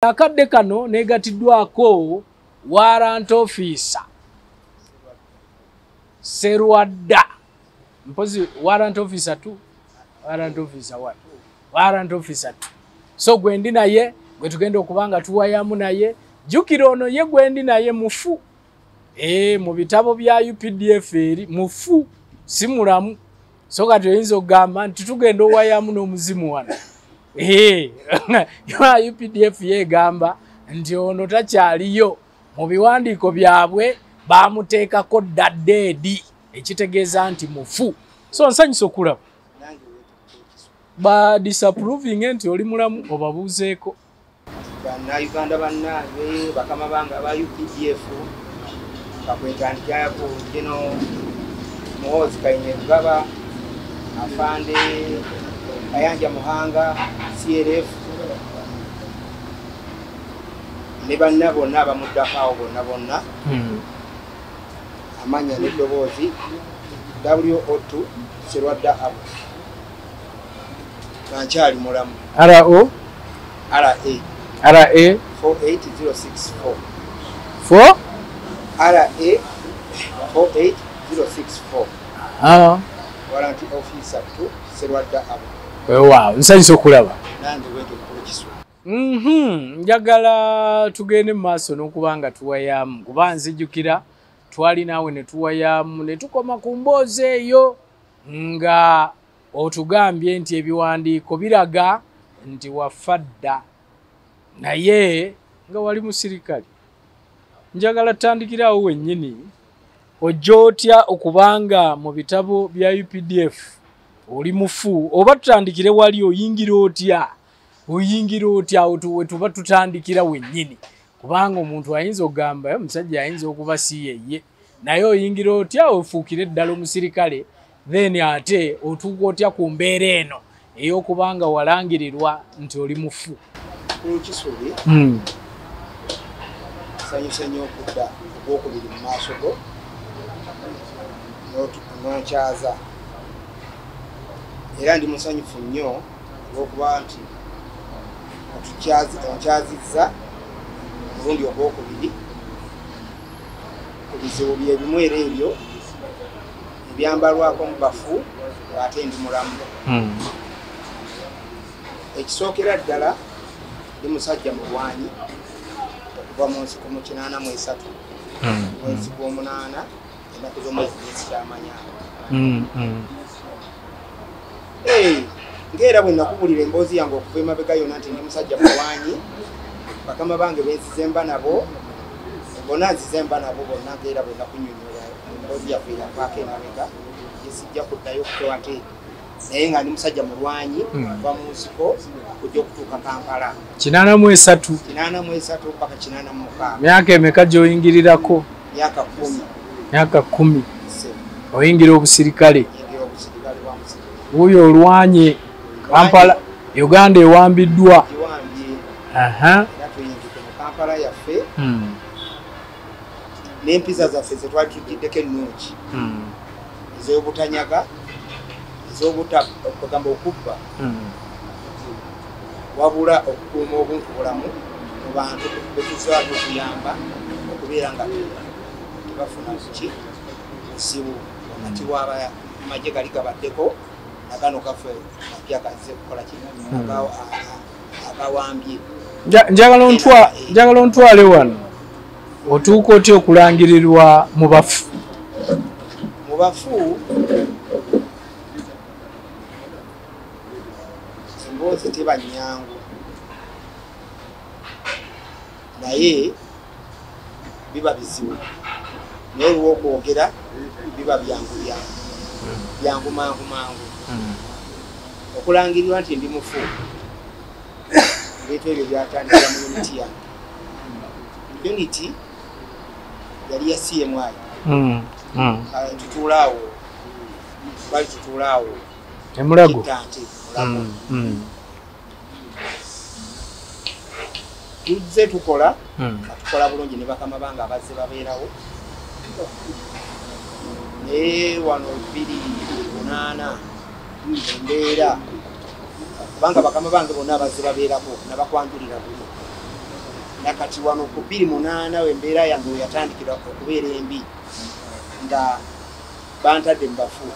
Akadde kano negatiddwako warrant officer Serwadda mpozi warrant officer 2 warrant officer 1 warrant officer 2 so gwendi naye gwe tugenda okubanga tuwayamu naye jukira ono ye gwendi naye mufu mu bitabo bya UPDF eri mufu simulamu so kati oyinza okugamba nti tugenda owayamu n'omuzimu wano UPDF yegamba nti ono takyaliyo mu biwandiiko byabwe bamuteekako dadeedi ekitegeeza nti mufu so nsanyusa okulaba ba disapproving nti oli mulamu obabuuzeeko bannayuganda bannange bakama bange aba UPDF bakwetandikako gino Muhoozi Kainerugaba Afande Kayanja Muhanga CLF ne banna bonna abamuddako bonna amanya n'eddoboozi WO2 Serwadda abo kankyali mulamu RA 48064 RA 48064 warrant officer 2 Serwadda abo wow nsanyusa okulaba nange wege kulukiswa njagala tugende mu maaso n'okubanga tuwayamu kuba nzijjukira twali naawe ne tuwayamu ne tukoma ku mboozi eyo nga otugambye nti ebiwandiiko biraga nti wafadda naye nga wali musirikale njagala tutandikirawo wennyini ojja otya okubanga mu bitabo bya UPDF oli mufu oba tutandikire wali oyingira otya wetuba tutandikira wennyini kubanga omuntu ayinza okugamba omusajja ayinza okuba si yeye naye oyingira otya ofuukire eddala omusirikale then ate otuuka otya ku mbeera eno ey'okubanga walangirirwa nti oli mufu Kisubi sanyusa nnyo okudda ogwokubiri mu maaso go nonkyaza era ndi musanyufu nnyo olw'okuba nti onkyazizza omulundi ogwokubiri ku bizibu bye bimu era ebyo ebyambalwako mu bafu ate ndi mulamu ekisookera ddala ndi musajja mulwanyi okuva mu nsiko mu 83 mwezi gw'omunaana ennaku z'omwezi gw'ekikyamanyanga ng'era bwe nakubulira emboozi yange okuva emabega yonna nti ndi musajja mulwanyi bakama bange benzizemba nabo bonna nzizemba nabo bonna ng'era bwe nakunyonyola emboozi yaffe yavaako emabega yesijja kuddayo okutewate naye nga ndi musajja mulwanyi kuva mu nsiko kujja okutuuka Kampala 83 mpaka 86 myaka emeka gy'oyingirirako myaka 10 oyingira obusirikale wuyo olwanye Kampala Uganda ewambiddwa Kampala yaffe n'empiza zaffe ze twali tugiddeko ennungi ez'obutanyaga ez'obutagamba okubba wabula okukuuma obuntubulamu mu bantu betusobola okuyamba okubeera nga tebafuna kuki busibu wakati w'amagye gali gabaddeko nagano kaffe napya kazze kukola kino agawambye njagala ontwale wano otuuka otya okulangirirwa mu bafu emboozi teba nnyangu naye biba bizibu naye olw'okwogera biba byangu mangu okulangirirwa nti ndi mufu ebintu ebyo byatandikira mu unity yange unity yali ya CMI tutuulaawo bali tutuulaawo emulago tuzze tukola bulungi ne bakama bange abazze babeerawo naye wano 2 embeera kubanga bakama bange bonna abazze babeerako nabakwanjulira buli nakati wano ku 28 wembeera yange weyatandikira okubeera embi nga bantadde mubafu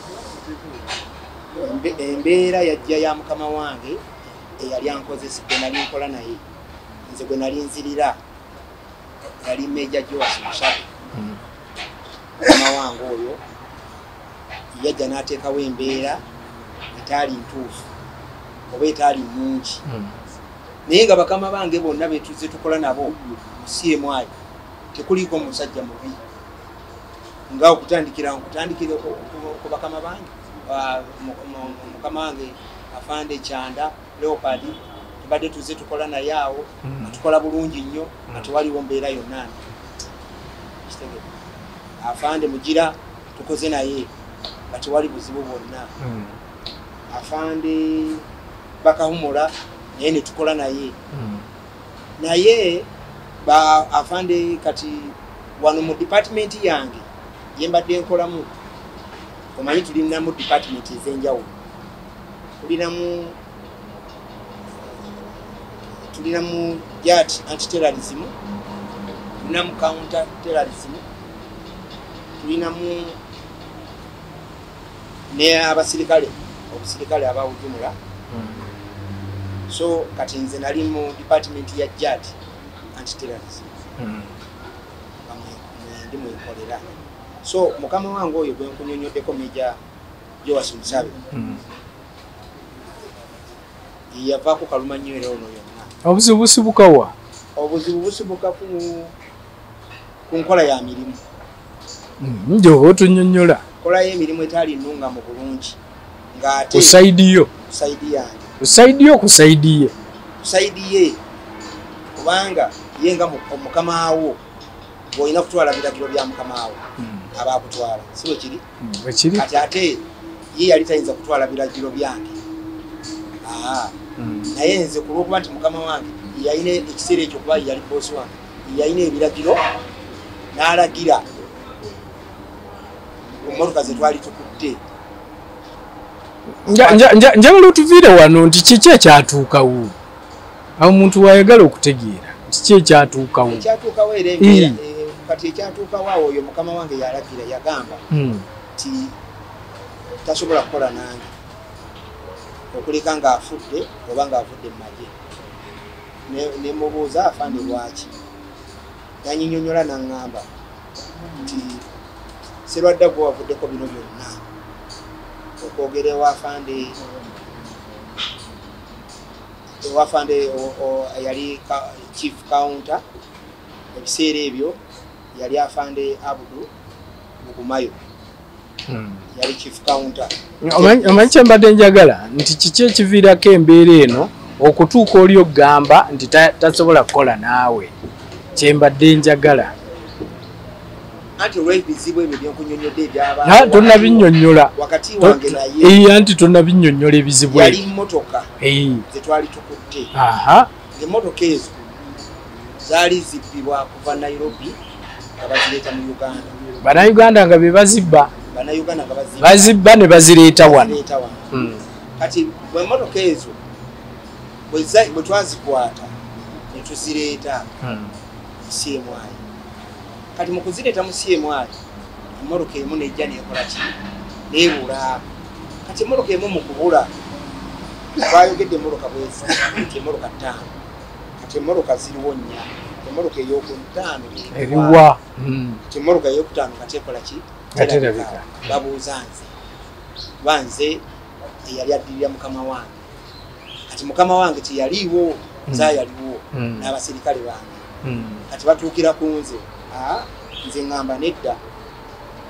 embeera yajja ya mukama wange eyali ankozesa gwe nali nkola naye nze gwe nali nzirira yali Meja Joas Mushabe mukama wange oyo yajja n'ateekawo embeera etaali ntuufu oba etaali nnungi naye nga bakama bange bonna betuze tukola nabo musiemwayo tekuliko musajja mubi nga okutandikira ku bakama bange mukama wange Afande Chanda Leopard tubadde tuze tukola naye awo tukola bulungi nnyo ati waliwo mbeera yonna Afande Mugira tukoze naye ati wali buzibu bwonna Afande Bakahumula naye ne tukola naye naye ba Afande kati wano mu department yange yembadde nkolamu omanyi tulina mu department ez'enjawulo tulina mu JAT anti-terrorism, tulina mu counter terrorism, tulina mu ne abasirikale obusirikale abawujumula so kati nze nali mu department ya JAT anti-terrorism ndi mwekolera so mukama wange oyo gwe nkunyonyoddeko Meja Joas Musabe yavaako kaluma nnyo era ono yonna obuzibu busibuka wa obuzibu busibuka ku nkola ya mirimu njo otunyonyola kola y'emirimu etaali nnunga mu bulungi ng'ate kusaidiyo yange kusaidiye kubanga ye nga mukama wo bw'olina kutwala biragiro bya mukama wo abaakutwala si bwe kiri kati ate ye yali tayinza kutwala biragiro byange naye nze ku lw'okuba nti mukama wange yalina ekiseera ekyo kuba yali boosi wange yalina ebiragiro n'alagira emmotoka ze twali tukutte njagala otuviire wano nti kiki ekyatuukawo awo omuntu wayagala okutegeera kiki ekyatuukawo era embeera kati ekyatuukawo awo oyo mukama wange yalagira yagamba nti tasobola kukola nange okuleka ng'afudde oba ng'avudde mu magye ne mubuuza Afande lwaki yanyinyonyola n'aŋŋamba nti serwadda gwe wavuddeko bino byonna okwogera ewafande yali chief counter ebiseera ebyo yali Afande Abudu Bugumayo yali chief counter omanyi kyembadde njagala nti kiki ekiviirako embeera eno okutuuka oli okugamba nti tasobola kukola naawe kyembadde njagala anti olw'ebizibu ebyo byenkunyonyodde ebyaba tonnabinnyonnyola wakati wange naye anti tonnabinnyonnyola ebizibu yali mmotoka zetwali tukutte emmotoka ezo zaali zibbibwa kuva Nairobi nga bazireeta mu Uganda bannayuganda nga be bazibba bannayuganda nga bazibba ne bazireeta wano kati emmotoka ezo bwe twazikwata ne tuzireeta CMI kati mu kuzireeta mu CMI emmotoka emu nejja nekola ki neebula kati emmotoka emu mu kubula twayogedde emmotoka bwezi nti emmotoka 5 kati emmotoka ziriwo 4 emmotoka ey'okutaano eriwa kati emmotoka ey'okutaano kati ekola ki terabika babuuza nze banze eyali addirira mukama wange kati mukama wange teyaliiwo nzayaliwo n'abasirikale bange kati batuukira ku nze nze ngamba nedda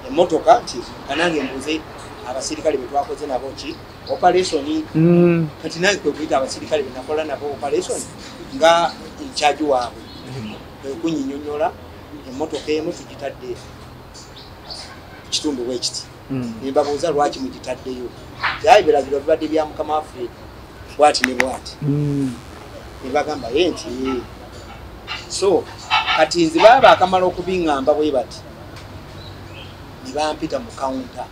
emmotoka nti kanange mbuze abasirikale be twakoze nabo ki operation kati nange kwe kuyita abasirikale be nakola nabo operation nga incharge waabwe kunyinyonyola emmotoka emu tugitadde kitundu bwekiti nembabuuza lwaki mugitaddeyo ayi biragiro bibadde bya mukama waffe bwati ne bwati nebagamba ye nti so kati nze baba akamala okubiŋŋamba bwe bati ne bampita mu counter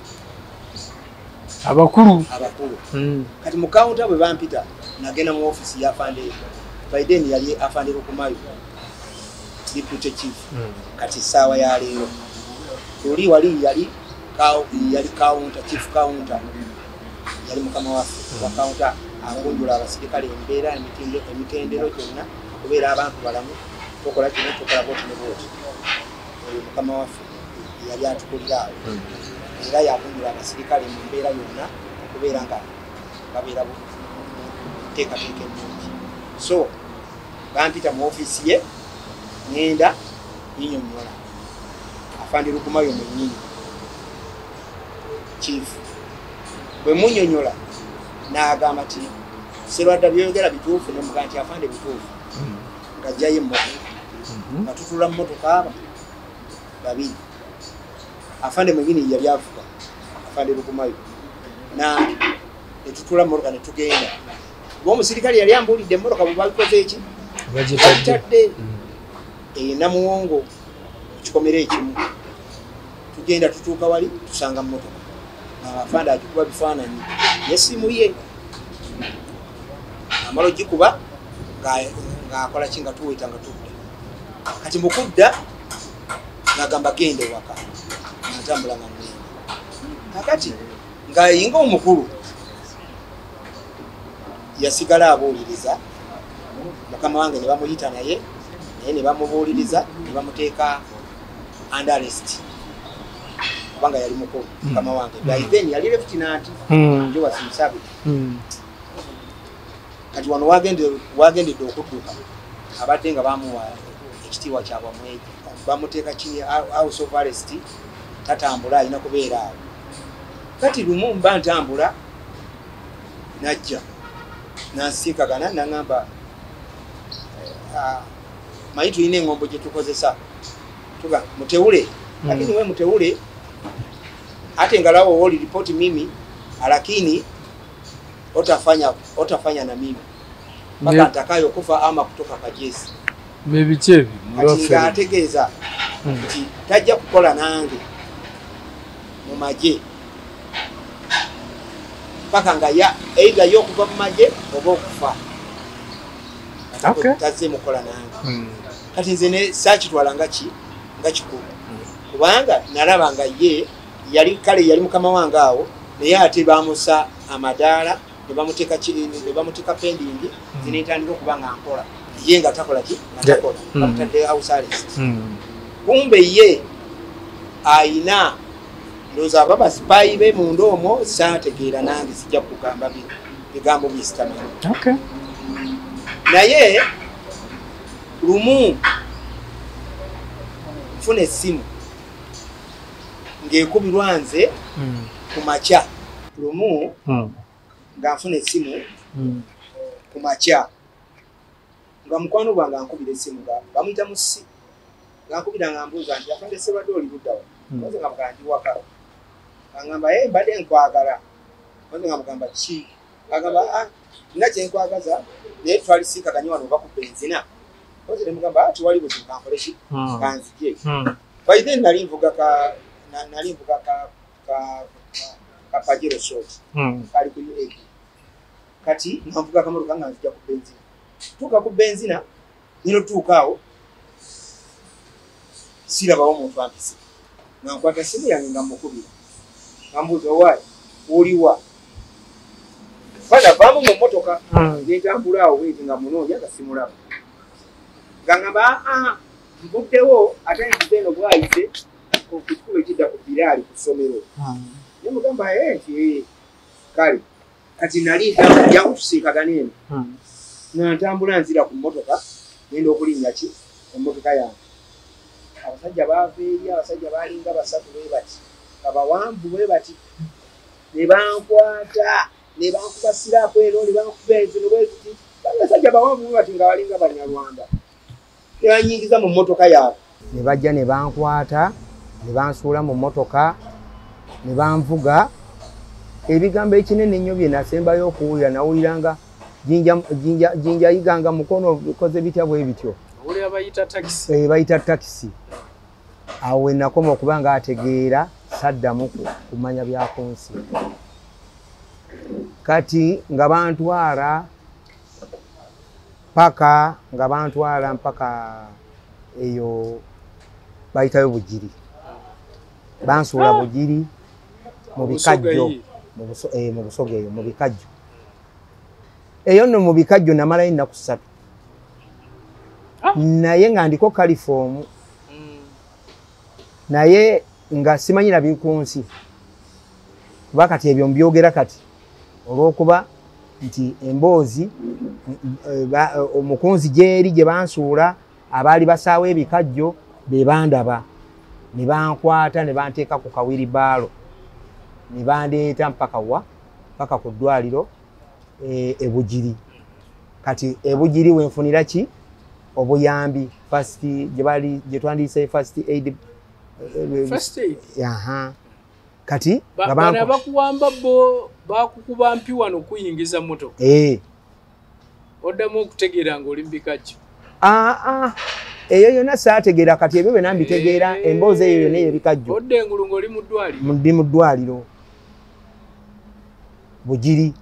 abakulu kati mu counter bwe bampita nagenda mu office ya Afande by then yali Afande Lukumayo deputy chief kati sawa ya leo tuli wali yali counter chief counter yali mukama wafu wa counter akunjula abasirikale embeera emitendero kyonna okubeera abantu balamu tokola kino tokola boti ne boti mukama wafu yali atukulira era yakunjula abasirikale mu mbeera yonna okubeera nga babeera teekateeka ennungi so bampita mu ofiisi ye ngenda yinyonyola afande Lukumayo mwennyini chief bwe munyonyola n'agamba nti Sserwadda byogera bituufu nemuga nti afande bituufu ng'ajjayo emmotoka nga tutula mu mmotoka aba babiri afande mwennyini yali avuga afande Lukumayo nange netutula mu mmotoka ne tugenda bw'omusirikale yali ambuulidde emmotoka bwe babikoze eki bagitadde namuwongo kikomera ekimu tugenda tutuuka wali tusanga mmotoka afande agikuba bifaananyi yesimu ye amala ogikuba ng'akola ki nga tuweta nga tudda kati mukudda ng'agamba genda ewaka natambula nga ngenda kakati ng'ayinga omukulu yasigala abuuliriza mukama wange ne bamuyita naye ne bamubuuliriza ne bamuteeka under arrest kubanga yali mukulu mukama wange by then yali lieutenant njo wasimusabe kati wano wagendedde okudduka abadde nga bamuwa ekitiibwa kyabwamweji bamuteeka kini house of arrest tatambula alina kubeera awo kati lumu mba ntambula najja nansiikagana naŋŋamba manyi tulina eŋŋombo gye tukozesa tuga mutewule lakini we mutewule ate ngalawo oli ripoti mimi lakini otafanya na mimi mpaka ntakayo kufa ama kutoka kajesi mebichevi nga ategeeza nti tajja kukola nange mu maje mpaka nga either y'okuva mu maje oba okufa tazze mukola nange kati nze ne saakitwala nga kikulu kubanga nalaba nga ye yali mukama wange awo naye ate bamusa amadaala ne bamuteeka pending zinetandika okuba nga nkola ye nga takola ki nga takola bamutadde house arrest kumbe ye ayina ndowooza aba basipayi be munda omwo saategeera nange sijja kugamba bigambo byesitamanyi naye lumu nfuna essimu ng'ekubirwa nze ku makya lumu nga nfuna essimu ku makya nga mukwano gwange ankubira essimu nga bamuyita mu ssi ngankubira nga mbuuza nti afande Sserwadda oli luddawa oze nga mugamba ndi waka angamba mbadde nkwagala oze nga mugamba ki agamba nina kyenkwagaza naye twalisiikaganye wano oba ku benzina oze ne mugamba tiwali bwe kinkankole ki kanzije by then nali nvuga ka Pajero short kali ku UAP kati nvuga kamotoka nga nzija ku benzina tuuka ku benzina nino tuukaawo sirabawo omuntu ampise nga nkwata simu yange nga mukubira nga mbuuza owaayi oliwa fada vaamu mu mmotoka ngentambula awo bweti nga munoonya nga simulaba nga ngamba nvuddewo ate nzize eno bwayize ku kikubo ekidda ku biraali ku ssomero ne mugamba nti kale kati nali jangu tusiikagana eno nga ntambula nzira ku mmotoka ngenda okulinnya ki emmotoka yange abasajja baava eri abasajja balinga basatu bwe bati nga bawanvu bwe bati ne bankwata ne bankubasiraako eno ne bankuba enzino bwe ziti abasajja bawanvu bwe bati nga balinga banyarwanda ne banyingiza mu mmotoka yaabwe ne bajja ne bankwata ne bansuula mu mmotoka ne banvuga ebigambo ekinene ennyo bye nasembayo okuwulira nawuliranga jinja yiganga mukono bikoze bitya bwe bityo bayita takisi awo we nakoma okuba nga ategeera saddamu kumanya byako nsi kati nga bantwala mpaka eyo bayitayo bugiri bansuula bugiri mu bikajjo mu busoga eyo mu bikajjo eyo nno mu bikajjo namalayo ennaku 3 naye nga ndiko kalifomu naye nga simanyira bikunsi kuba kati ebyo mbyogera kati olw'okuba nti emboozi omukunzi gyeri gye bansuula abaali basaawo ebikajjo be bandaba ne bankwata ne banteeka ku kawiribaalo ne bandeeta mpaka ku ddwaliro ebugiri kati ebugiri wenfunira ki obuyambi gye twandiyise first aid kati bana bakuwamba bo bakukuba mpi wano kuyingiza motoka oddamu okutegeera ng'oli mbikajjo eyo yonna saategeera kati ebyo bwe nambitegeera emboozi eyo yonna ey'ebikajjo odda engulu ng'oli mu ddwaliro ndi mu ddwaliro bugiri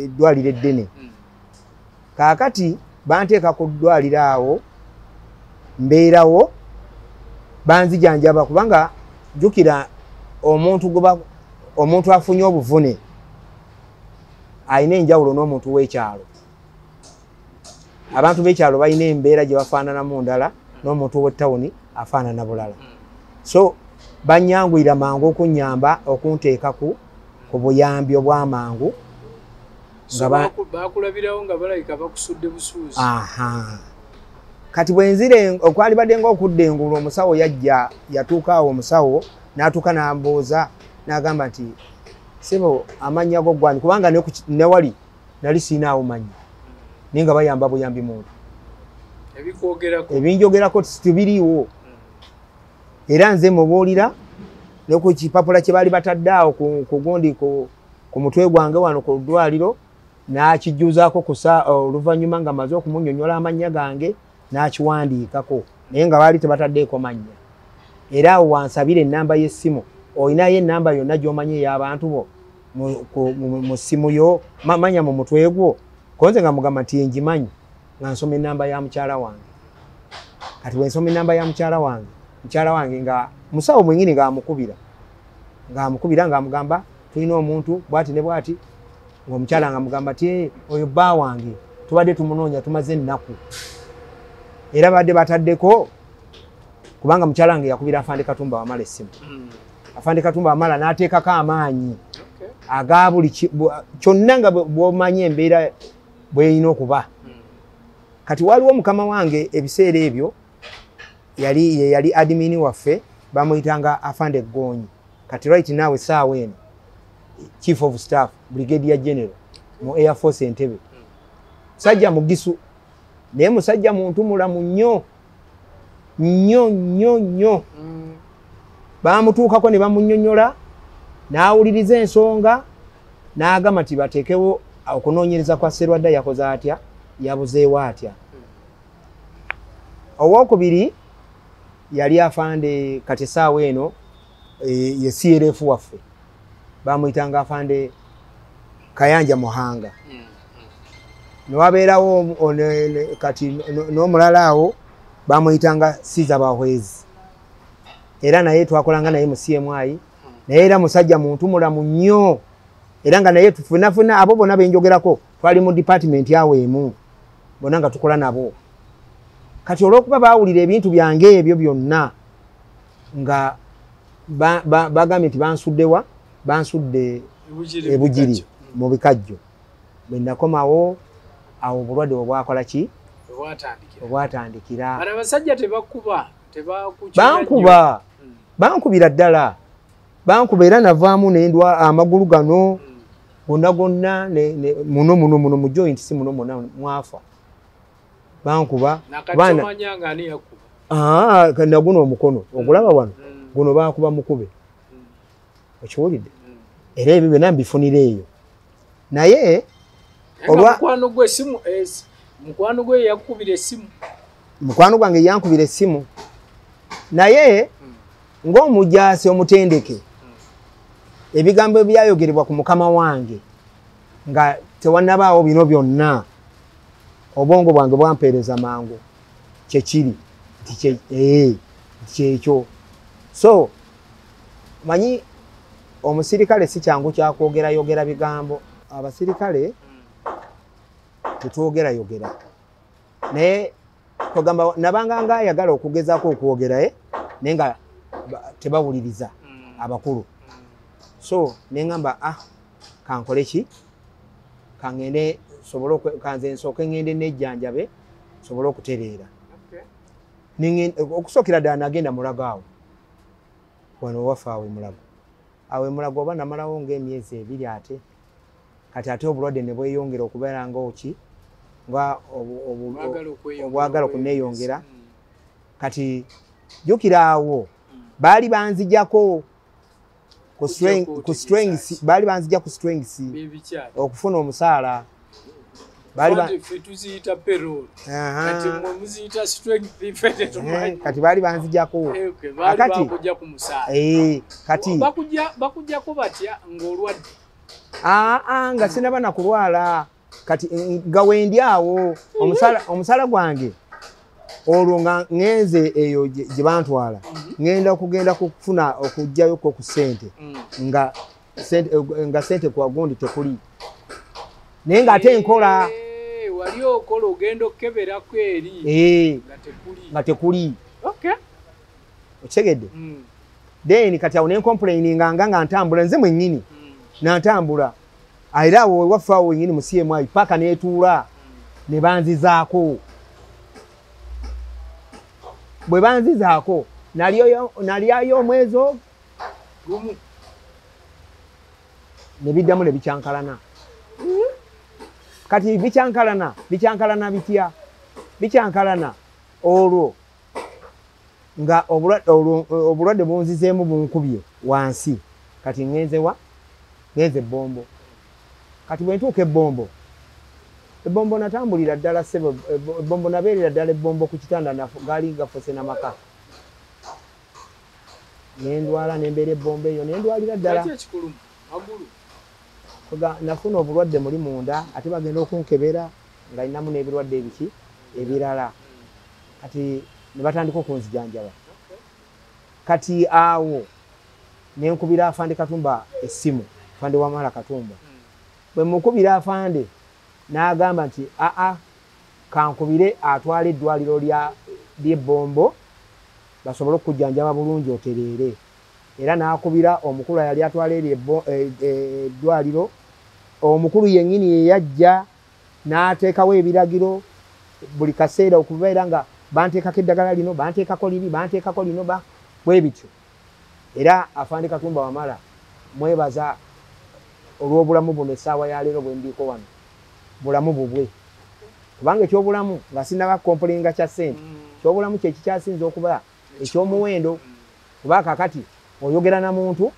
eddwaliro eddene kaakati banteeka ku ddwaliro awo mbeerawo banzijanjaba kubanga jjukira omuntu afunye obuvune alina enjawulo n'omuntu w'ekyalo abantu b'ekyalo balina embeera gye bafaananamu ndala n'omuntu w'ettawuni afaanana bulala so banyanguyira mangu okunnyamba okunteeka ku buyambi obw'amangu bakulabirawo nga balabika bakusudde busuuzi kati bwenzire okwali badde ng'okudda engulu omusawo yatuuka awo omusawo n'atuuka n'ambooza n'agamba nti sebo amannya go gwani kubanga newali nali siinaawo mannya naye nga bayamba buyambi muntu ebinjogerako tibiriiwo era nze mubuulira ne ku kipapula kye baali batadde awo ku gundi ku mutwe gwange wano ku ddwaliro n'akijjuzaako oluvannyuma nga maze okumunnyonnyola amannya gange n'akiwandiikako naye nga baali tebataddeeko mannya era awo wansabira ennamba y'essimu olinayo ennamba yonna gy'omanyi ey'abantu bo mu ssimu yo manya mu mutwe gwo konze nga mugamba nti ngimanyi nga nsoma ennamba ya mukyala wange kati wensoma ennamba ya mukyala wange nga musawo mwenyini ng'amukubira ng'amugamba tulina omuntu bwati ne bwati ng'omukyala ng'amugamba ti oyo bba wange tubadde tumunoonya tumaze ennaku era badde bataddeko kubanga mukyala wange yakubira Afande Katumba Wamala essimu Afande Katumba Wamala n'ateekako amaanyi aga buli kyonna nga bw'omanyi embeera bw'erina okuba kati waliwo mukama wange ebiseera ebyo yali adimini waffe bamuyitanga Afande Gonyi kati right now essaawa eno Chief of Staff Brigadier General mu Air Force Entebbe musajja mugisu naye musajja muntu mulamu nnyo bamutuukako ne bamunnyonnyola n'awuliriza ensonga n'agamba nti bateekewo okunoonyereza kwa Sserwadda yakoze atya yabuzeewo atya owookubiri yali Afande kati essaawa eno ye CRF waffe bamuyitanga Afande Kayanja Muhanga newabeerawo kati n'omulala awo bamuyitanga Siza Bahwezi era naye twakolanga naye mu CMI naye era musajja muntu mulamu nnyo era nga naye tufunafuna abo bonna benjogerako twali mu department yawe emu bonna nga tukola nabo kati olw'okuba baawulira ebintu byange ebyo byonna nga bagambye nti bansudde ebugiri mu bikajjo bwe nakomawo awo obulwadde obwakola ki obwatandikira abasajja bankubira ddala bankuba era navaamu nendwa amagulu gano gonna muno mu joint si muno muna mwafa bankuba kana guno omukono ogulaba wano guno bakuba mukube okiwulidde era ebyo byonna mbifunira eyo naye mukwano gwe yakubira essimu mukwano gwange yankubira essimu naye ng'omujaasi omutendeke ebigambo ebyayogerebwa ku mukama wange nga tewannabaawo bino byonna obwongo bwange bwampeereza mangu kyekiri kyekyo. So manyi omusirikale si kyangu kyakwogera bigambo. Abasirikale tetwogerayogera naye togamba nabanga ngaayagala okugezaako okwogera naye nga tebawuliriza abakulu. So neŋŋamba kankole ki kangende kanze nsooke ŋŋende nejjanjabe sobole okutereera. Okusookera ddala nagenda Mulago awo wano waffe awo Mulago. Awo Mulago oba namalawo ng'emyezi 2 ate kati ate obulwadde ne bweyongera okubeera ngaoki nga obwagala okuneeyongera. Kati jjukira awo baali banzijjako ku strengths baali banzijja ku strengths okufuna omusaala. Kati baali banzijjako kati bakujjako batya ng'olwadde? Nga sinaba na kulwala kati nga wendi awo omusaala gwange olwo nga ngenze eyo gye bantwala ngenda okugenda kufuna okujjayo ku ssente nga ssente kwa gundi tekuli naye nga ate nkola wali okola ogenda okkeberako eri nga tekuli. Okitegedde? Then kati awo nencomplaininga nga ntambula nze mwennyini nantambula era awo waffe awo wennyini mu CMI paka neetuula ne banzizaako. Bwe banzizaako nalyayo omwezi gumu ne biddamu ne bikyankalana. Kati bikyankalana bitya? Bikyankalana olwo nga obulwadde bunzizeemu bunkubye wansi. Kati ngenze Bombo. Kati bwe ntuuka Ebombo natambulira ddala ssebo. Ebombo nabeerera ddala Ebombo ku kitanda gaali gafose n'amaka. Nendwala nembeera Ebombo eyo nendwalira ddala. Nafuna obulwadde muli munda ate bagenda okunkebera nga ninamu n'ebirwadde ebiki ebirala. Kati ne batandika okunzijanjaba. Kati awo nenkubira Afande Katumba essimu, Afande Wamala Katumba. Bwe mukubira Afande n'agamba nti kankubire atwala eddwaliro ly'Ebombo basobole okujjanjaba bulungi otereere. Era n'akubira omukulu yali atwala eddwaliro. Omukulu yennyini ye yajja n'ateekawo ebiragiro buli kaseera okubeera nga banteekako eddagala lino banteekako lino bwe bityo. Era Afande Katumba Wamala mwebaza olw'obulamu buno essaawa ya leero bwe ndiiko wano. Bulamu bubwe kubanga ekyobulamu nga sinaba kompolinga kya ssente ekyobulamu kye kikyasinza okuba ekyomuwendo kuba kakati oyogera na muntu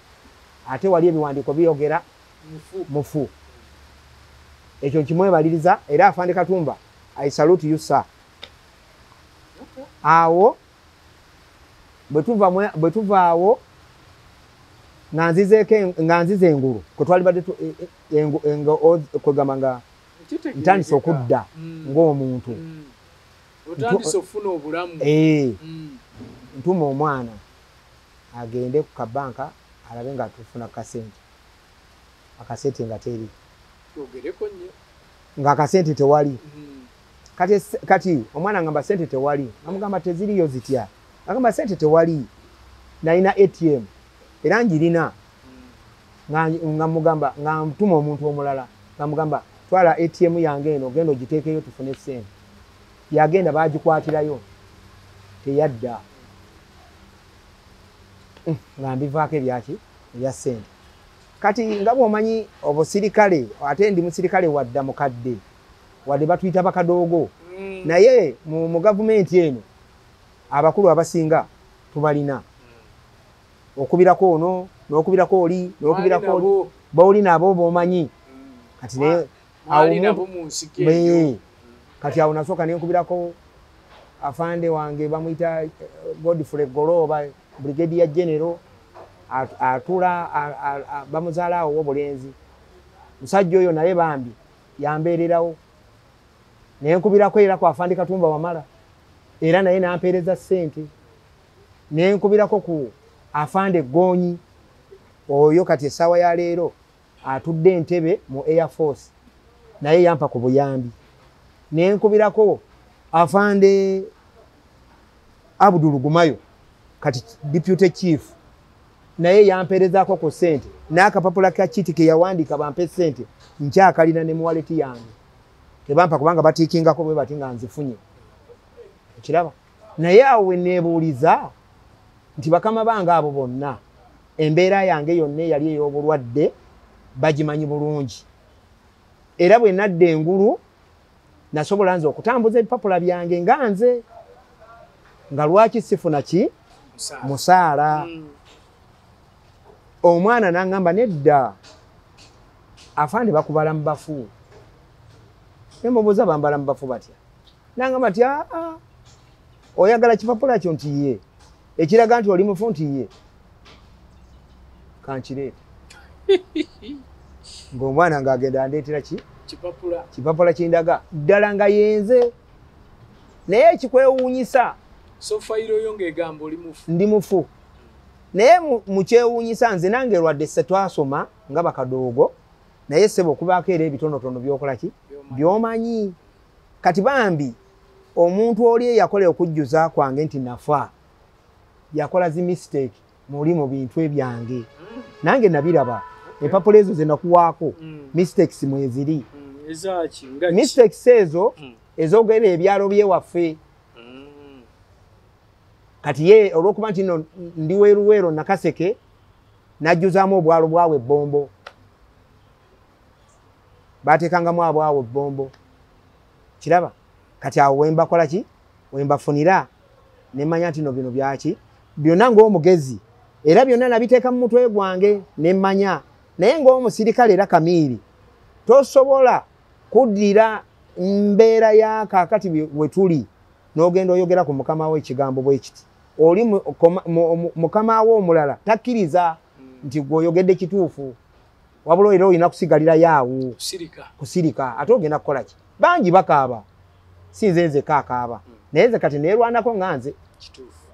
ate wali ebiwandiiko biyogera mufu. Ekyo nkimwebaliriza era Afande Katumba I salute you sir. Awo bwe tuva awo nga nzize engulu kwe twali badde kwegamba nga ntandise okudda ng'omuntu. Otandise ofuna obulamu. Ntuma omwana agende ku kabanka alabe nga tufuna akasente nga teri. Nga akasente tewali. Kati omwana ngamba sente tewali. Amugamba teziriyo zitya. Agamba sente tewali. Nalina ATM. Era njirina. Nga mugamba nga ntuma omuntu omulala. Nga mugamba twala ATM yange eno genda ogiteekeyo tufune sente. Yagenda bagikwatirayo. Teyadda. Nga mbivaako ebyaki ebya sente. Kati nga bw'omanyi obusirikale ate ndi musirikale wadda mukadde wadde batuyita bakadoogo naye mu gavumenti eno abakulu abasinga tubalina okubirako ono n'okubirako oli n'okubirako oli bawuli nabo b'omanyi kati naye kati awo nasooka nenkubirako Afande wange bamuyita Godfrey Goloba Brigadier General atula bamuzaala awo obulenzi musajja oyo naye bambi yambeererawo nenkubirako era ku Afande Katumba Wamala era naye nampeereza ssente nenkubirako ku afande Gonyi oyo kati essaawa ya leero atudde Entebbe mu Air Force naye yampa ku buyambi nenkubirako afande Abdul Gumayo kati deputy chief naye yampeerezaako ku ssente n'akapapula ka kiti ke yawandiika bampe ssente nkyakalina ne mu wallet yange tebampa kubanga batiikingako bwe bati nga nzifunye okiraba naye awo we neebuuliza nti bakama bange abo bonna embeera yange yonna yali ey'obulwadde bagimanyi bulungi era bwe nadda engulu nasobola nze okutambuza ebipapula byange nga nze nga lwaki sifuna ki musaala omwana n'angamba nedda afande bakubala mu bafu nemubuuza bambala mu bafu batya n'angamba nti oyagala kipapula kyo nti ye ekiraga nti oli mufu nti ye kankireeta ng'omwana ng'agenda andeetera ki kipapula kindaga ddala nga yenze naye ekikwewuunyisa so fayiro yo ng'egamba oli mufu ndi mufu naye mu kyewuunyisa nze nange lwadde se twasoma nga bakadoogo naye ssebo okubaako era ebitonotono by'okola ki by'omanyi kati bambi omuntu oli eyakola okujjuza kwange nti nafa yakola zi mistake muli mu bintu ebyange nange nabiraba empapula ezo ze nakuwaako mistakes mweziri mistakes ezo ezogera ebyalo byewaffe kati ye olwokuba nti no ndi weeruweero Nakaseke najjuzaamu obwalo bwawe ebbombo bateekangamu abwawe ebbombo kiraba kati awo wembakola ki wembafunira nemanya nti no bino byaki byonna ng'omugezi era byonna nabiteeka mu mutwe gwange nemmanya naye ng'omusirikale era kamiiri tosobola kuddira mbeera ya kaakati we tuli n'ogenda oyogera ku mukama we ekigambo bwe kiti oli mukama we omulala takkiriza nti gw'oyogedde kituufu wabula era olina kusigalira yaawo kusirika ate ogenda kukola ki bangi bakaaba si nze nzekka akaaba naye nze kati neerwanako nga nze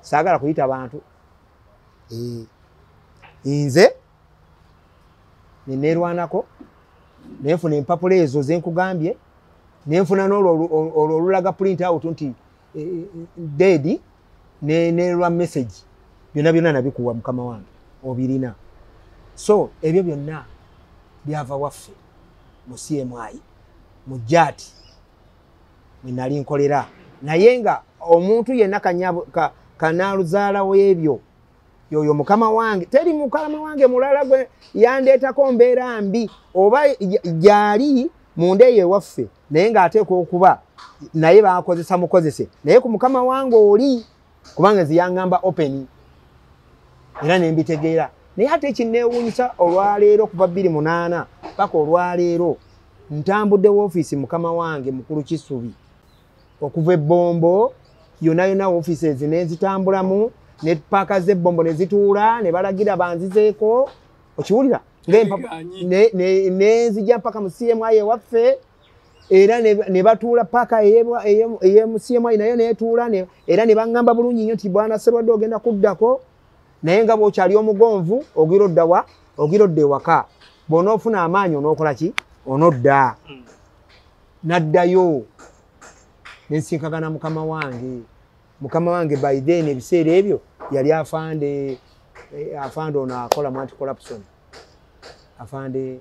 saagala kuyita bantu nze neerwanako nenfuna empapula ezo zenkugambye nenfuna n'olwo olulaga print out nti dead nerwa message byonna nabikuwa mukama wange obirina so ebyo byonna byava waffe mu CMI mu jati mwe nali nkolera naye nga omuntu yenna kanaaluzaala w'ebyo yoyo mukama wange teri mukama wange mulala gwe yandeetako mbeera mbi oba gyali munda eyo ewaffe naye ng'ateekwa okuba naye bakozesa mukozese naye ku mukama wange oli kubanga nze yaŋŋamba open era ne mbitegeera naye ate ekinneewuunyisa olwaleero kuva 28 paka olwaleero ntambudde woofiisi mukama wange mukulu Kisubi okuva ebbombo yonna woofiisi nezitambulamu ne paaka z'ebbombo ne zituula ne balagira banzizeeko okiwulira nenzijja mpaka mu CMI ewaffe era ne batuula paaka ey'emu CMI nayo neetuula era ne baŋŋamba bulungi nnyo nti bwana Sserwadde ogenda kuddako naye nga bw'okyali omugonvu ogirodda wa ogirodda ewaka bw'onoofuna amaanyi onookola ki onodda naddayo nensinkagana mukama wange by then ebiseera ebyo yali afande ono akola mu anti-corruption afande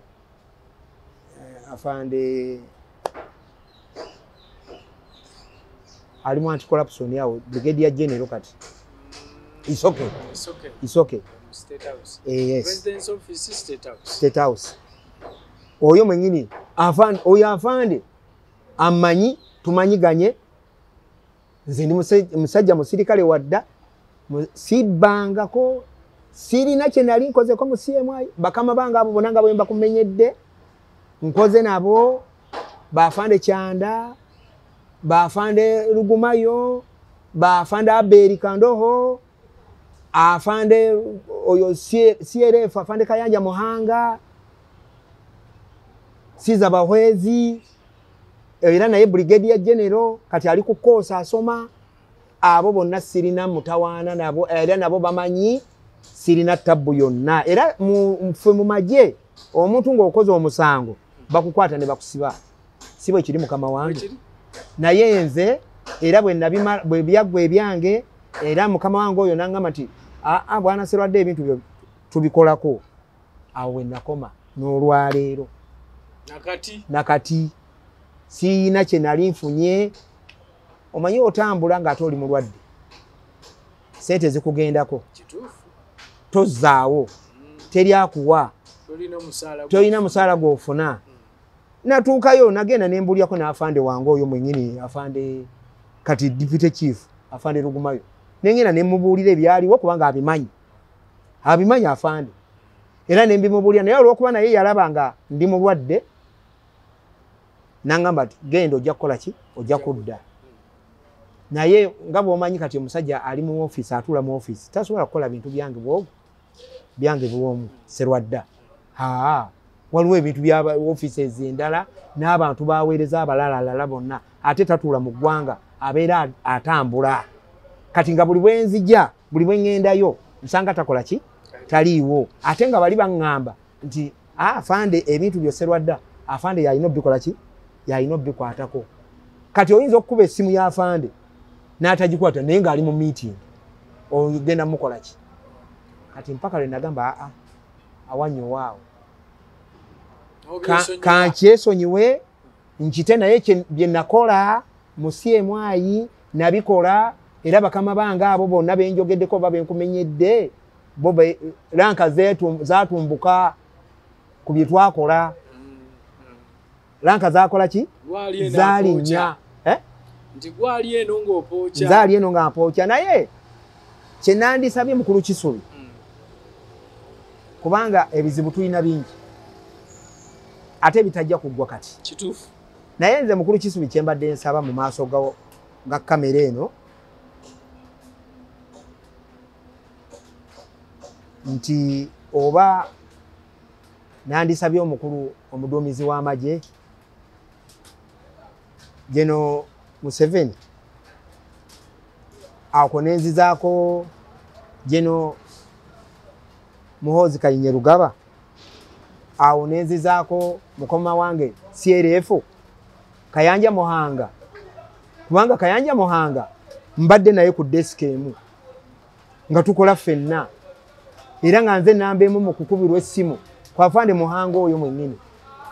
ali mu anti-corruption yawo brigadier general kati it's okay yes state house oyo mwenyini oyo afande amanyi tumanyiganye nze ndi musajja musirikale wadda sibbangako sirina kye nali nkozeko mu CMI bakama bange abo bonna nga bwe mbakumenyedde nkoze nabo bafande Kyanda bafande Lugumayo bafande Aberi Kandoho afande oyo CRF afande Kayanja Muhanga Siza Bahwezi era naye brigadier general kati ali ku kosa asoma abo bonna sirina mutawaana nabo era nabo bamanyi sirina tabbu yonna era mfe mu magye omuntu ng'okoze omusango bakukwata ne bakusiba sibo ekiri mukama wange naye nze era bwe byaggwa ebyange era mukama wange oyo nangamba nti bwana Sserwadda ebintu byo tubikolako awo we nakoma n'olwaleero nakati siina kye nali nfunye omanyi otambula ng'ate oli mulwadde sente zikugendako tozaawo teri akuwa tolina musaala gw'ofuna natuukayo nagenda nembulyako n'afande wange oyo mwenyini afande kati deputy chief afande Lugumayo nengenda nemubuulira ebyaliwo kubanga abimanyi afande era nembimubuulira naye olw'okuba naye yalaba nga ndi mulwadde nangamba nti genda ojja kukola ki ojja kudda naye nga bw'omanyi kati omusajja ali mu ofiisi atuula mu ofiisi tasobola kukola bintu byange bw'omu Sserwadda waliwo ebintu bya ofiisi ez'endala n'abantu baweereza abalalala bonna ate tatuula mu ggwanga abeera atambula kati nga buli bwe nzija buli bwe ŋŋendayo nsanga takola ki taliiwo ate nga bali baŋŋamba nti afande ebintu byo Sserwadda afande yalina obikola ki yalina obikwatako kati oyinza okukuba essimu y'afande n'atagikwata naye ng'ali mu meeting ogenda mukola ki kati mpaka lwe nagamba awanyowaawo kankyesonyiwe nkite naye bye nakola mu CMI nabikola era bakama bange abo bonna benjogeddeko oba benkumenyedde bo ranka zatumbuka ku bye twakola ranka zakola ki zalinnya zaali eno nga mpookya naye kye nandisabye mukulu Kisubi kubanga ebizibu tulina bingi ate bitajja kuggwa kati kituufu naye nze mukulu Kisubi kye mbadde nsaba mu maaso ga kamera eno nti oba nandisabye omukulu omuduumizi w'amagye Geno Museveni ako nenzizaako Geno Muhoozi Kainyerugaba awo nenzizaako mukoma wange CRF Kayanja Muhanga kubanga Kayanja Muhanga mbadde naye ku desk emu nga tukola ffenna era nga nze nambeemu mu kukubirwa essimu kwafande Muhanga oyo mwennyini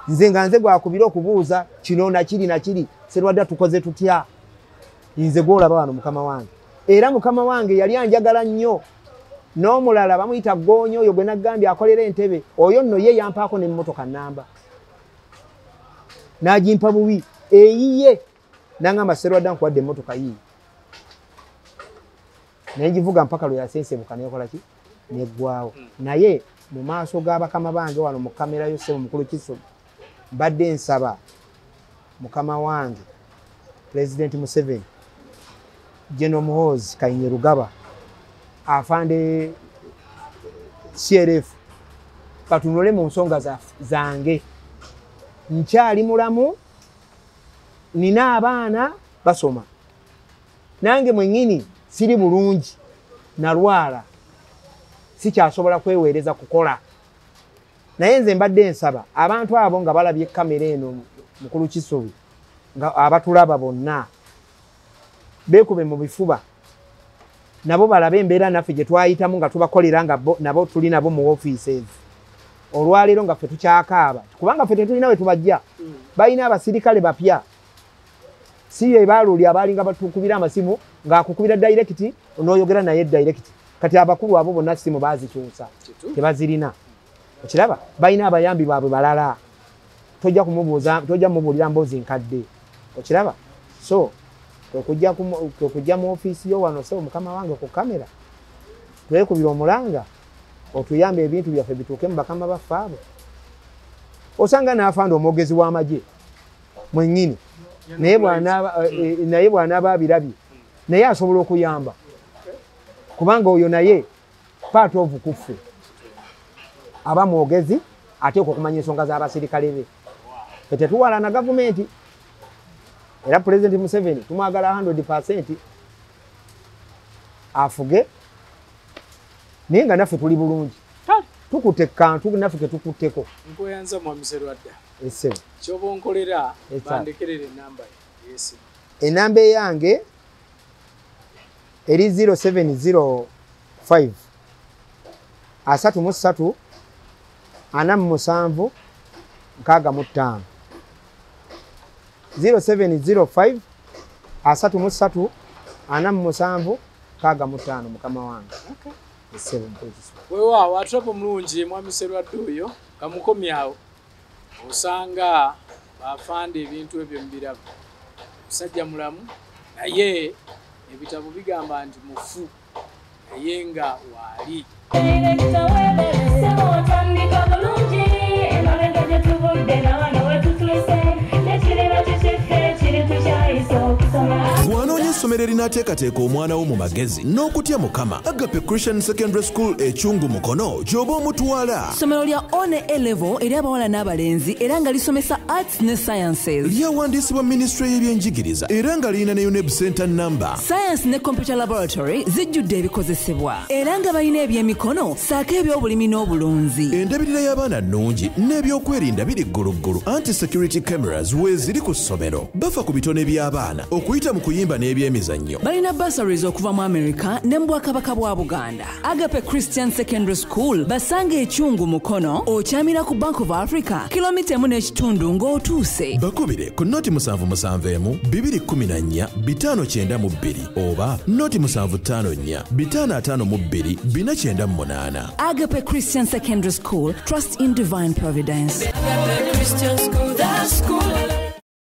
nze nga nze gwakubira okubuuza kino nakiri Sserwadda tukoze tutya nze gwolaba wano mukama wange era mukama wange yali anjagala nnyo n'omulala bamuyita Gonyo oyo gwe naggambye akolera Entebbe oyo nno ye yampaako n'emmotoka nnamba n'agimpa bubi eyiye nangamba Sserwadda nkuwadde emmotoka yiye naye ngivuga mpaka lwe yasensebuka nekola ki neggwaawo naye mu maaso g'abakama bange wano mu kamera yo ssebo mukulu Kisubi mbadde nsaba mukama wange President Museveni Geno Muhoozi Kainyerugaba afande CRF batunule mu nsonga zange nkyali mulamu nina abaana basoma nange mwennyini siri bulungi nalwala sikyasobola kweweereza kukola naye nze mbadde nsaba abantu abo nga balabye kamera eno mukulu Kisubi nga abatulaba bonna beekube mu bifuba nabo balabe embeera naffe gye twayitamu nga tubakolera nga nabo tuli nabo mu offices olwaleero nga ffe tukyakaaba kubanga ffe tetulina we tubajja balina abasirikale bapya si ye baaluli abaalinga batukubira amasimu ng'akukubira direct n'oyogera naye direct kati abakulu abo bonna simu baazikyusa tebazirina okiraba balina abayambi baabwe balala tojja kumubuulira mboozi nkadde okiraba so kwekujja mu ofiisi yo wano sebo mukama wange ku kamera twekubira omulanga otuyambe ebintu byaffe bituuke mu bakama baffe abo osanga n'afanda omwogezi w'amagye mwennyini naye bw'anaaba abirabye naye asobola okuyamba kubanga oyo naye part of kuffe aba mwogezi ateekwa okumanya ensonga z'abasirikale be fe tetuwalana gavumenti era President Museveni tumwagala 100%. afuge naye nga naffe tuli bulungi tukute kantu naffe ketukutteko nkoyanza mwamiserwadda essebo kyoba onkolera bandekerera enamba yesi enamba eyange eri 0705 33 47 65 0705 33 47 65 mukama wange weewaawo atrapo mulungi mwamiserwadde oyo kamukomyawo osanga bafanda ebintu ebyo mubirabu musajja mulamu naye ebitabo bigamba nti mufu naye nga waali Bw'anoonya essomero erinaateekateeka omwana wo mu magezi n'okutya Mukama, Agape Christian Secondary School Ekyungu Mukono gy'oba omutwala. Ssomero lya one A-level eri abawala n'abalenzi era nga lisomesa arts ne sciences. Lyawandiisibwa Ministry y'ebyenjigiriza era nga lirina ne UNEB Center number. Science ne computer laboratory zijjudde ebikozesebwa era nga balina ebyemikono ssaako eby'obulimi n'obulunzi. Endabirira y'abaana nnungi n'ebyokwerinda biri gguluggulu. Anti-security cameras weeziri ku ssomero. Bafa ku bitone by'abaana okuyita mu kuyimba n'ebyemizannyo. Balina bursaries okuva mu America ne mu Bwakabaka bwa Buganda. Agape Christian Secondary School basanga Ekyungu Mukono okyamira ku Bank of Africa kilomita 1.5 ng'otuuse. Bakubire ku noti 771 214 592 oba noti 754 552 498. Agape Christian Secondary School, trust in divine providence. Agape Christian School, the school.